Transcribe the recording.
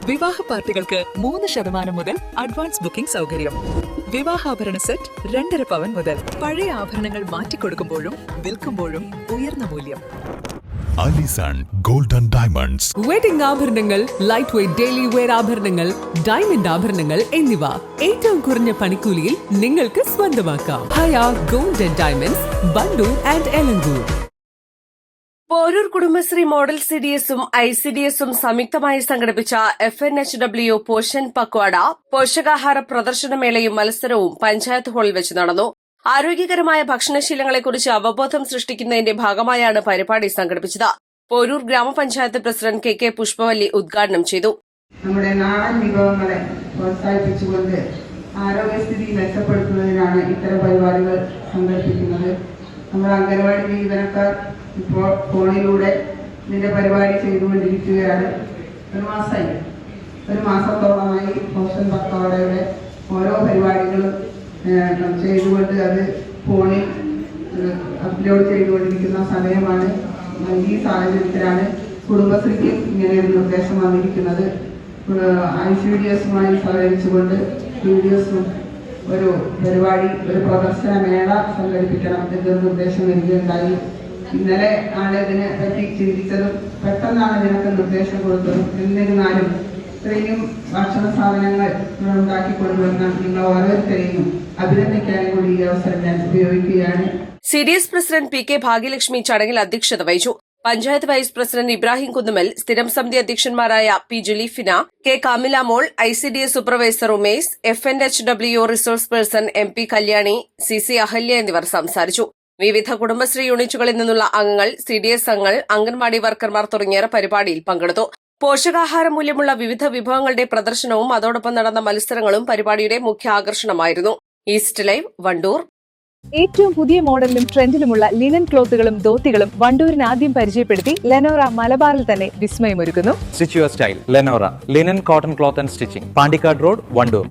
വിവാഹ പാർട്ടികൾക്ക് 3% മുതൽ അഡ്വാൻസ് ബുക്കിംഗ് സൗകര്യം. വിവാഹാഭരണ സെറ്റ് 2.5 പവൻ മുതൽ. പഴയ ആഭരണങ്ങൾ മാറ്റിക്കൊടുക്കുമ്പോഴും വിൽക്കുമ്പോഴും ഉയർന്ന മൂല്യം. Alison golden diamonds. വെഡിംഗ് ആഭരണങ്ങൾ, ലൈറ്റ് വെയ്റ്റ് ഡെയിലി വെയർ ആഭരണങ്ങൾ, ഡയമണ്ട് ആഭരണങ്ങൾ എന്നിവ ഏറ്റവും കുറഞ്ഞ പണിക്കൂലിയിൽ നിങ്ങൾക്ക് സ്വന്തമാക്കാം. ഹയ golden diamonds, Bandur and Elankur. Poroor Kudumbashree model സിഡിഎസും ഐസിഡിഎസും സംയുക്തമായി സംഘടിപ്പിച്ച FNHW പോഷൻ പക്വാഡ പോഷകാഹാര പ്രദർശനമേളയും മത്സരവും പഞ്ചായത്ത് ഹാളിൽ വെച്ച് നടന്നു. ആരോഗ്യകരമായ ഭക്ഷണശീലങ്ങളെക്കുറിച്ച് അവബോധം സൃഷ്ടിക്കുന്നതിന്റെ ഭാഗമായാണ് പരിപാടി സംഘടിപ്പിച്ചത്. പോരൂർ ഗ്രാമപഞ്ചായത്ത് പ്രസിഡന്റ് KK പുഷ്പവല്ലി ഉദ്ഘാടനം ചെയ്തു. നമ്മുടെ നാടൻ വിഭവങ്ങളെ പ്രോത്സാഹിപ്പിച്ചുകൊണ്ട് ആരോഗ്യസ്ഥിതി മെച്ചപ്പെടുത്തുന്നതിനാണ് ഇത്തരം പരിപാടികൾ സംഘടിപ്പിക്കുന്നത്. നമ്മുടെ അംഗനവാടി ജീവനക്കാർ ഇപ്പോൾ ഫോണിലൂടെ ഇതിന്റെ പരിപാടി ചെയ്തുകൊണ്ടിരിക്കുകയാണ്. ഒരു മാസത്തോളമായി പോഷൻ പക്വാഡയുടെ ഓരോ പരിപാടികളും ചെയ്തുകൊണ്ട് അത് ഫോണിൽ അപ്ലോഡ് ചെയ്തുകൊണ്ടിരിക്കുന്ന സമയമാണ്. ഈ സാഹചര്യത്തിലാണ് കുടുംബശ്രീക്ക് ഇങ്ങനെ ഒരു നിർദ്ദേശം വന്നിരിക്കുന്നത്. ICDSുമായി സഹകരിച്ചുകൊണ്ട് CDSും ഒരു പരിപാടി, ഒരു പ്രദർശന മേള സംഘടിപ്പിക്കണം എന്നൊരു നിർദ്ദേശം വരികയുണ്ടായി. ഇന്നലെ ആണ് ഇതിനെ പറ്റി ചിന്തിച്ചതും പെട്ടെന്നാണ് ഇതിനൊക്കെ നിർദ്ദേശം കൊടുത്തതും. എന്നിരുന്നാലും ഇത്രയും ഭക്ഷണ സാധനങ്ങൾ ഉണ്ടാക്കി കൊണ്ടുവന്ന നിങ്ങൾ ഓരോരുത്തരെയും അഭിനന്ദിക്കാനും കൂടി ഈ അവസരം ഞാൻ ഉപയോഗിക്കുകയാണ്. CDS പ്രസിഡന്റ് PK ഭാഗ്യലക്ഷ്മി ചടങ്ങിൽ അധ്യക്ഷത വഹിച്ചു. പഞ്ചായത്ത് വൈസ് പ്രസിഡന്റ് ഇബ്രാഹിം കുന്നുമൽ, സ്ഥിരം സമിതി അധ്യക്ഷന്മാരായ P ജുലീഫിന, K കാമില മോൾ, ICDS supervisor Umesh, FNHW resource person MP Kalyani, CC Ahalya എന്നിവർ സംസാരിച്ചു. വിവിധ കുടുംബശ്രീ യൂണിറ്റുകളിൽ നിന്നുള്ള അംഗങ്ങൾ, CDS അംഗങ്ങൾ, അംഗൻവാടി വർക്കർമാർ തുടങ്ങിയവർ പരിപാടിയിൽ പങ്കെടുത്തു. പോഷകാഹാര മൂല്യമുള്ള വിവിധ വിഭവങ്ങളുടെ പ്രദർശനവും അതോടൊപ്പം നടന്ന മത്സരങ്ങളും പരിപാടിയുടെ മുഖ്യ ആകർഷണമായിരുന്നു. East live, Wandoor. ഏറ്റവും പുതിയ മോഡലിലും ട്രെൻഡിലുമുള്ള ലിനൻ ക്ലോത്തുകളും ധോത്തികളും വണ്ടൂരിന് ആദ്യം പരിചയപ്പെടുത്തി ലെനോറ മലബാറിൽ തന്നെ വിസ്മയമൊരുക്കുന്നു. Stitch your style Lenora linen cotton cloth and stitching, Pandikkad road, Wandoor.